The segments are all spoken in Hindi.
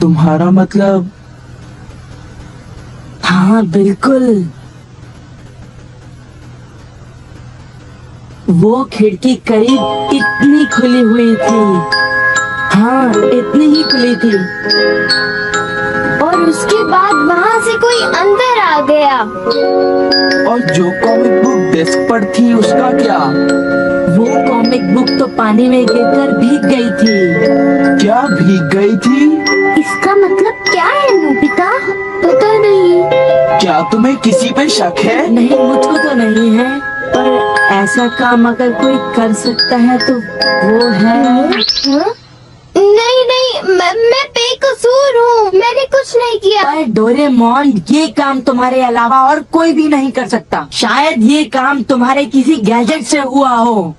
तुम्हारा मतलब? हाँ बिल्कुल, वो खिड़की करीब इतनी खुली हुई थी। हाँ, इतनी ही खुली थी। और उसके बाद वहाँ से कोई अंदर आ गया। और जो कॉमिक बुक डेस्क पर थी उसका क्या? वो कॉमिक बुक तो पानी में गिरकर भीग गई थी। क्या भीग गई थी? इसका मतलब क्या है नोबिता? पता नहीं। क्या तुम्हें किसी पे शक है? नहीं, मुझको तो नहीं है, पर ऐसा काम अगर कोई कर सकता है तो वो है। हाँ? नहीं नहीं, मैं बेकसूर हूँ, मैंने कुछ नहीं किया। पर डोरेमोन, ये काम तुम्हारे अलावा और कोई भी नहीं कर सकता। शायद ये काम तुम्हारे किसी गैजेट से हुआ हो।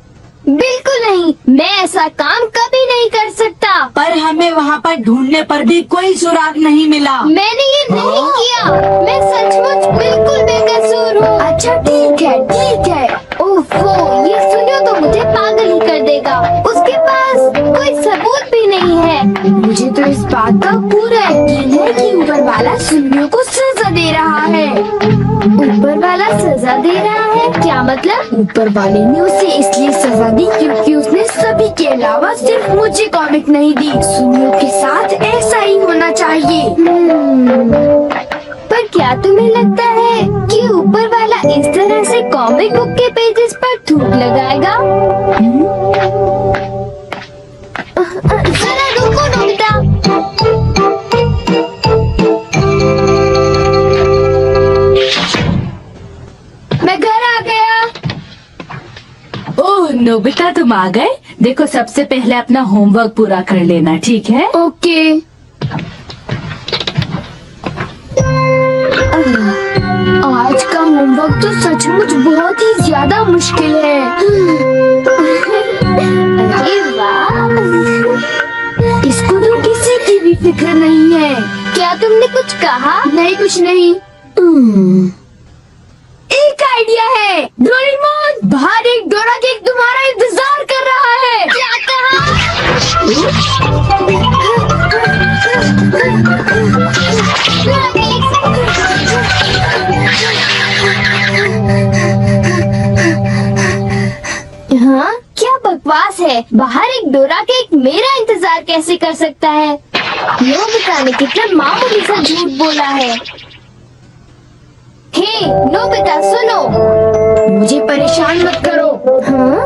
बिल्कुल नहीं, मैं ऐसा काम कभी नहीं कर सकता। पर हमें वहाँ पर ढूंढने पर भी कोई सुराग नहीं मिला। मैंने ये नहीं किया, मैं सचमुच बिल्कुल बेकसूर हूँ। अच्छा ठीक है। ओफो, ये सुनियो तो मुझे पागल ही कर देगा। उसके पास कोई सबूत भी नहीं है। मुझे तो इस बात का पूरा यकीन है कि ऊपर वाला सुनियो को सजा दे रहा है। ऊपर वाला सजा दे रहा है? क्या मतलब? ऊपर वाले ने उसे इसलिए सजा दी क्योंकि उसने सभी के अलावा सिर्फ मुझे कॉमिक नहीं दी। सुनियो के साथ ऐसा ही होना चाहिए। पर क्या तुम्हें लगता है कि ऊपर वाला इस तरह से कॉमिक बुक के पेजेस पर थूक लगाएगा? जरा रुको नोबिता। मैं घर आ गया। ओह नोबिता, तुम आ गए। देखो, सबसे पहले अपना होमवर्क पूरा कर लेना, ठीक है? ओके। आज का होमवर्क तो सचमुच बहुत ही ज्यादा मुश्किल है। अरे वाह, इसको तो किसी की भी फिक्र नहीं है। क्या तुमने कुछ कहा? नहीं, कुछ नहीं। एक आइडिया है। डोरेमोन, बाहर एक डोरा केक तुम्हारा इंतजार कर रहा है। क्या हाँ, क्या बकवास है। बाहर एक डोरा केक मेरा इंतजार कैसे कर सकता है? नोबिता ने कितना मामूली सा झूठ बोला है। हे नोबिता, सुनो, मुझे परेशान मत करो। हाँ?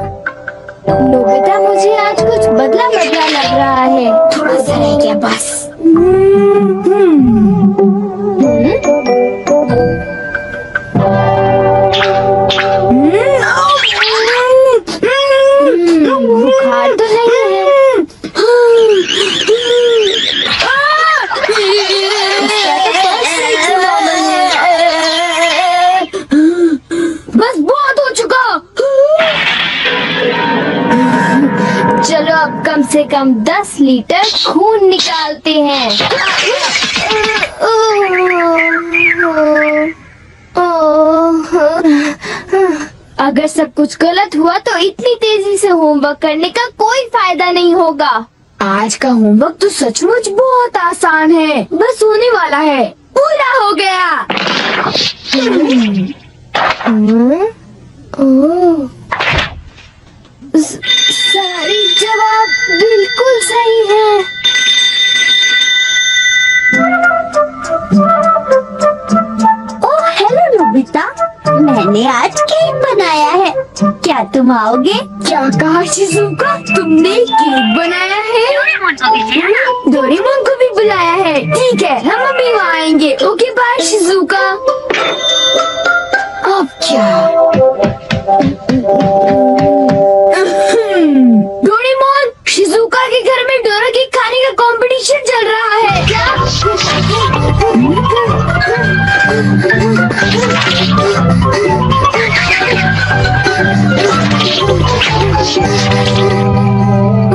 नोबिता, मुझे आज कुछ बदला बदला लग रहा है। थोड़ा सा रह गया बस। बुखार तो नहीं है। बस बहुत हो चुका। चलो अब कम से कम 10 लीटर खून निकालते हैं। अगर सब कुछ गलत हुआ तो इतनी तेजी से होमवर्क करने का कोई फायदा नहीं होगा। आज का होमवर्क तो सचमुच बहुत आसान है, बस होने वाला है। पूरा हो गया। सारे जवाब बिल्कुल सही है। ओह हेलो नोबिता, मैंने आज केक बनाया है, क्या तुम आओगे? क्या कहा शिजुका? तुमने केक बनाया है? डोरेमोन को भी बुलाया है। ठीक है, हम अभी वहाँ आएंगे। Okay bye Shizuka. अब क्या? डोरेमोन, शिजुका के घर में डोरा केक खाने का कंपटीशन चल रहा है। क्या?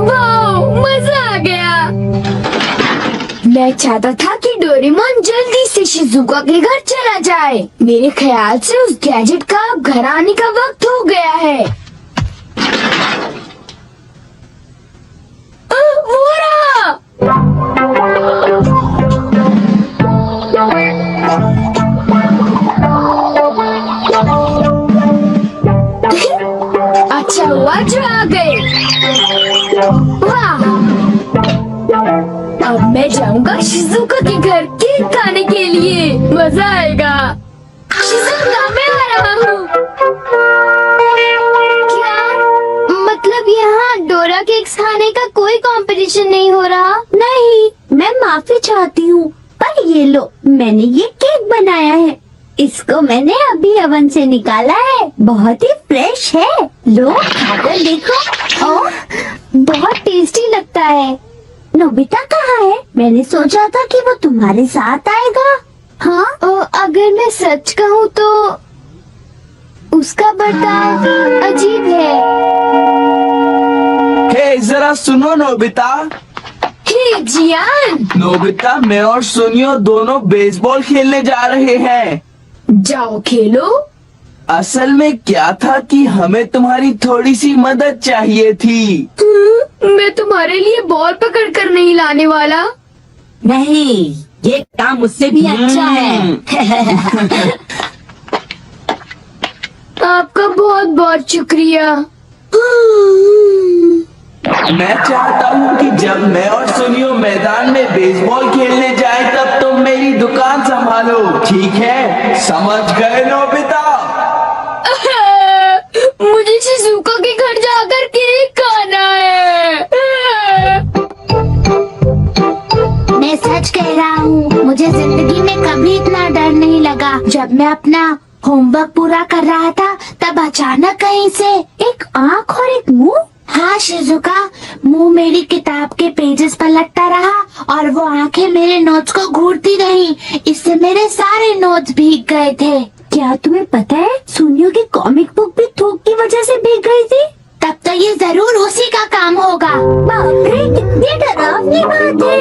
वाह, मजा मैं चाहता था कि डोरेमोन जल्दी से शिजुका के घर चला जाए। मेरे ख्याल से उस गैजेट का अब घर आने का वक्त हो गया है। वो रहा। अच्छा हुआ जो आ गए। वाह, अब मैं जाऊंगा शिजुका के घर केक खाने के लिए। मजा आएगा। शिजुका, मैं आ रहा हूँ। क्या मतलब यहाँ डोरा केक्स खाने का कोई कंपटीशन नहीं हो रहा? नहीं, मैं माफी चाहती हूँ, पर ये लो, मैंने ये केक बनाया है। इसको मैंने अभी ओवन से निकाला है, बहुत ही फ्रेश है। लो, खाकर देखो। ओह, बहुत टेस्टी लगता है। नोबिता कहाँ है? मैंने सोचा था कि वो तुम्हारे साथ आएगा। हाँ, अगर मैं सच कहूँ तो उसका बर्ताव अजीब है। हे जरा सुनो नोबिता। हे जियान, नोबिता, मैं और सुनियो दोनों बेसबॉल खेलने जा रहे हैं। जाओ खेलो। असल में क्या था कि हमें तुम्हारी थोड़ी सी मदद चाहिए थी। मैं तुम्हारे लिए बॉल पकड़ कर नहीं लाने वाला। नहीं, ये काम मुझसे भी अच्छा है। आपका बहुत बहुत शुक्रिया। मैं चाहता हूँ कि जब मैं और सुनियो मैदान में बेसबॉल खेलने जाए तब तुम मेरी दुकान संभालो, ठीक है? समझ गए नोबिता? मुझे शिजुका के घर जाकर केक खाना है। मैं सच कह रहा हूँ, मुझे जिंदगी में कभी इतना डर नहीं लगा। जब मैं अपना होमवर्क पूरा कर रहा था, तब अचानक कहीं से एक आँख और एक मुंह। हाँ शिजुका, मुंह मेरी किताब के पेजेस पर लटता रहा और वो आंखें मेरे नोट्स को घूरती रही। इससे मेरे सारे नोट्स भीग गए थे। क्या तुम्हें पता है, सुनियो की कॉमिक बुक भी थूक की वजह से भीग गई थी? तब तो ये जरूर उसी का काम होगा। बाप रे, कितनी डरावनी बात है।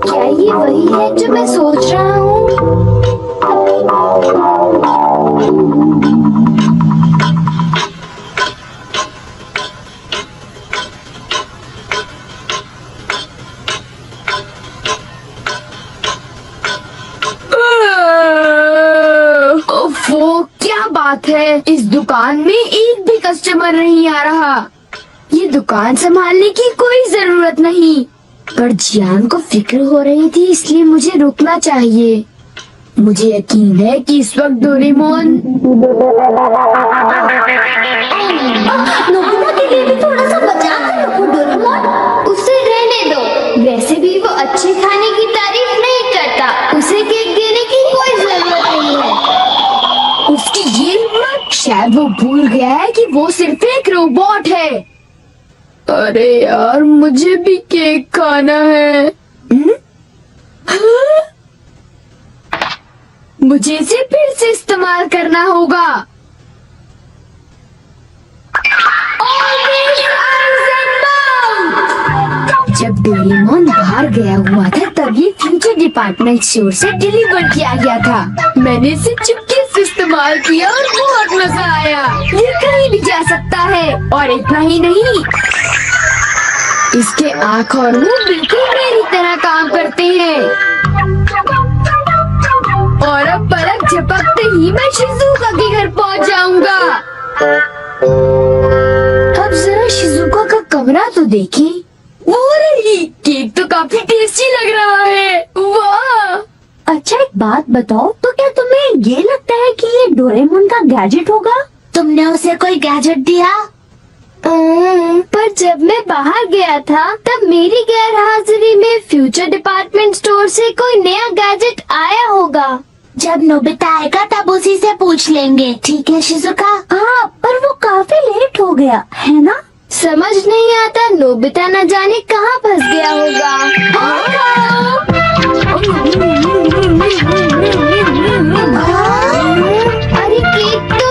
क्या ये वही है जो मैं सोच रहा हूँ? वो क्या बात है, इस दुकान में एक भी कस्टमर नहीं आ रहा। ये दुकान संभालने की कोई जरूरत नहीं, पर जियान को फिक्र हो रही थी, इसलिए मुझे रुकना चाहिए। मुझे यकीन है कि इस वक्त डोरेमोन नोबिता के लिए भी थोड़ा सा बचा कर रखो डोरेमोन। उसे रहने दो। वैसे भी वो अच्छे खाने की तारीफ नहीं करता, उसे केक देने की कोई जरूरत नहीं है। उसकी ये हिम्मत, शायद वो भूल गया है कि वो सिर्फ एक रोबोट है। अरे यार, मुझे भी केक खाना है। हाँ? मुझे इसे फिर से इस्तेमाल करना होगा। जब डोरेमोन बाहर गया हुआ था, तब ये फ्यूचर डिपार्टमेंट स्टोर से डिलीवर किया गया था। मैंने इसे चुपके से इस्तेमाल किया और बहुत मजा आया। ये कहीं भी जा सकता है, और इतना ही नहीं, इसके आँख और मुंह बिल्कुल मेरी तरह काम करते हैं। और अब पलक झपकते ही मैं शिजुका के घर पहुंच जाऊंगा। अब जरा शिजुका का कमरा तो देखें। वो रही, केक तो काफी टेस्टी लग रहा है। वाह! अच्छा, एक बात बताओ, तो क्या तुम्हें ये लगता है कि ये डोरेमोन का गैजेट होगा? तुमने उसे कोई गैजेट दिया? पर जब मैं बाहर गया था, तब मेरी गैर हाजिरी में फ्यूचर डिपार्टमेंट स्टोर से कोई नया गैजेट आया होगा। जब नोबिता आएगा तब उसी से पूछ लेंगे, ठीक है शिजुका? हाँ, पर वो काफी लेट हो गया है ना? समझ नहीं आता, नोबिता न जाने कहाँ फंस गया होगा। अरे केक तो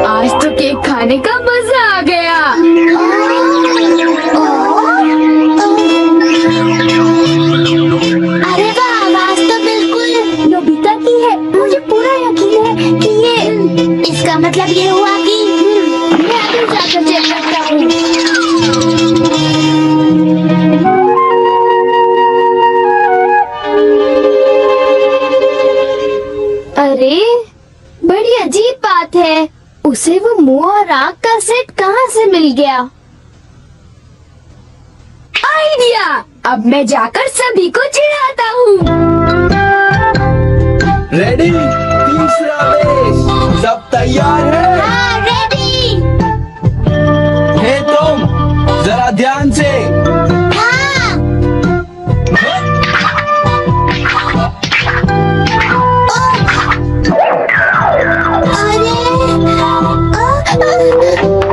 आज तो केक खाने का मजा आ गया। मतलब ये हुआ कि मैं अभी जाकर चेक करता हूँ। अरे बड़ी अजीब बात है, उसे वो मुंह और आँख का सेट कहाँ से मिल गया? आइडिया! अब मैं जाकर सभी को चिढ़ाता हूँ। रेडी? तीसरा बेस, सब तैयार है? हाँ, रेडी। हे तुम, जरा ध्यान से। हाँ।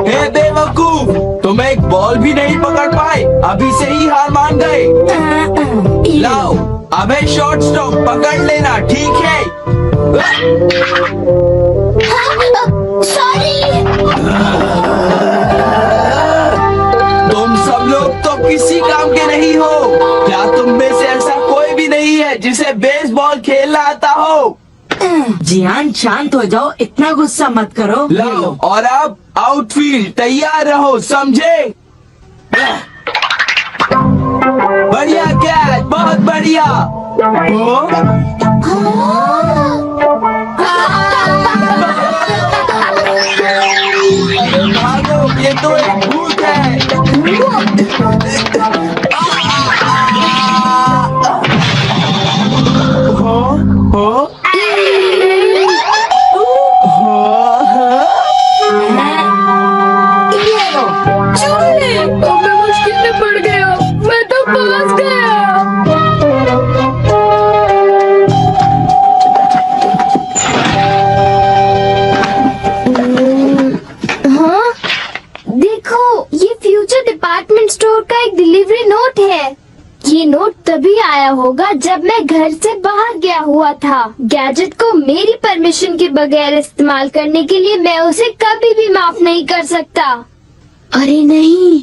हे बेवकूफ, तुम एक बॉल भी नहीं पकड़ पाए, अभी से ही हार मान गए। लाओ, अबे शॉर्ट स्टॉप पकड़ लेना, ठीक है? सॉरी। तुम सब लोग तो किसी काम के नहीं हो। क्या तुम में से ऐसा कोई भी नहीं है जिसे बेसबॉल खेलना आता हो? जियान शांत हो जाओ, इतना गुस्सा मत करो। लाओ, और अब आउटफील्ड तैयार रहो, समझे? बढ़िया कैच, बहुत बढ़िया। ओ? भागो, ये तो एक भूत है। चूहे, अब मैं मुश्किल में पड़ गया, मैं तो फंस गया। हाँ, देखो, ये फ्यूचर डिपार्टमेंट स्टोर का एक डिलीवरी नोट है। ये नोट तभी आया होगा जब मैं घर से बाहर गया हुआ था। गैजेट को मेरी परमिशन के बगैर इस्तेमाल करने के लिए मैं उसे कभी भी माफ नहीं कर सकता। अरे नहीं,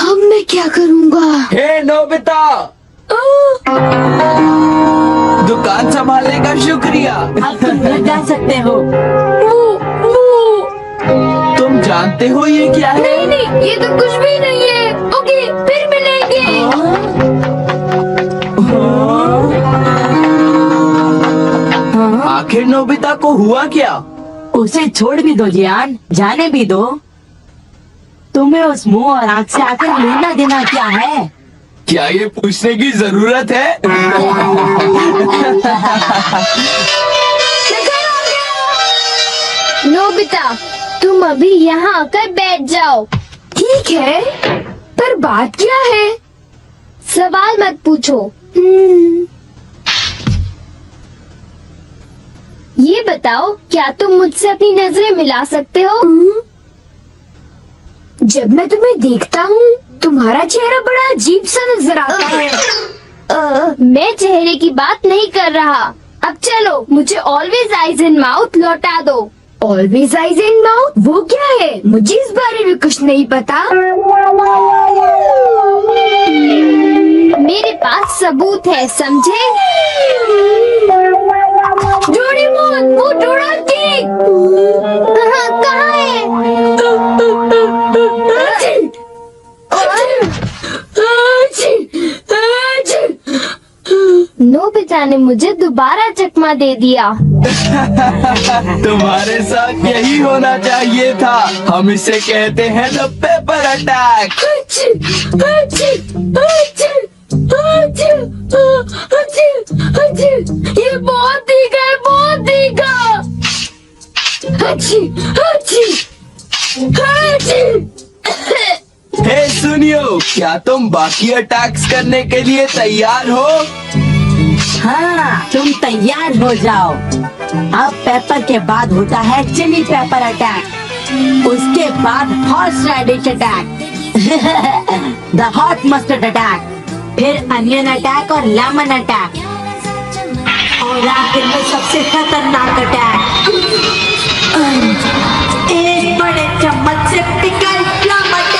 अब मैं क्या करूँगा? हे नोबिता, दुकान संभालने का शुक्रिया। अब तुम घर जा सकते हो। तुम जानते हो ये क्या है? नहीं नहीं, ये तो कुछ भी नहीं है। ओके, फिर मिलेंगे। आखिर नोबिता को हुआ क्या? उसे छोड़ भी दो जियान, जाने भी दो। तुम्हें उस मुंह और आँख से आकर लेना देना क्या है? क्या ये पूछने की जरूरत है? नोबिता, तुम अभी यहाँ आकर बैठ जाओ। ठीक है, पर बात क्या है? सवाल मत पूछो। ये बताओ, क्या तुम मुझसे अपनी नजरें मिला सकते हो? जब मैं तुम्हें देखता हूँ, तुम्हारा चेहरा बड़ा अजीब सा नजर आता है। मैं चेहरे की बात नहीं कर रहा। अब चलो, मुझे ऑलवेज आइज इन माउथ लौटा दो। ऑलवेज आइज इन माउथ, वो क्या है? मुझे इस बारे में कुछ नहीं पता। मेरे पास सबूत है, समझे? डोरेमोन, वो डोराकी कहाँ है? नोबिता ने मुझे दोबारा चकमा दे दिया। तुम्हारे साथ यही होना चाहिए था। हम इसे कहते हैं द पेपर अटैक। ये बहुत तीखा है, बहुत तीखा। हे सुनियो, क्या तुम बाकी अटैक्स करने के लिए तैयार हो? हाँ, तुम तैयार हो जाओ। अब पेपर के बाद होता है चिली पेपर अटैक, उसके बाद horseradish attack, the hot mustard attack, फिर अनियन अटैक और लेमन अटैक, और आखिर में सबसे खतरनाक अटैक, एक बड़े चम्मच से पिकल प्लम अटैक।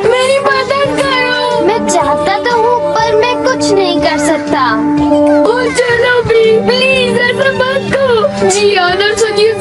मेरी मदद करो। मैं चाहता तो हूँ, पर मैं कुछ नहीं कर सकता। ओ चलो भी, प्लीज नहीं यार सुनिए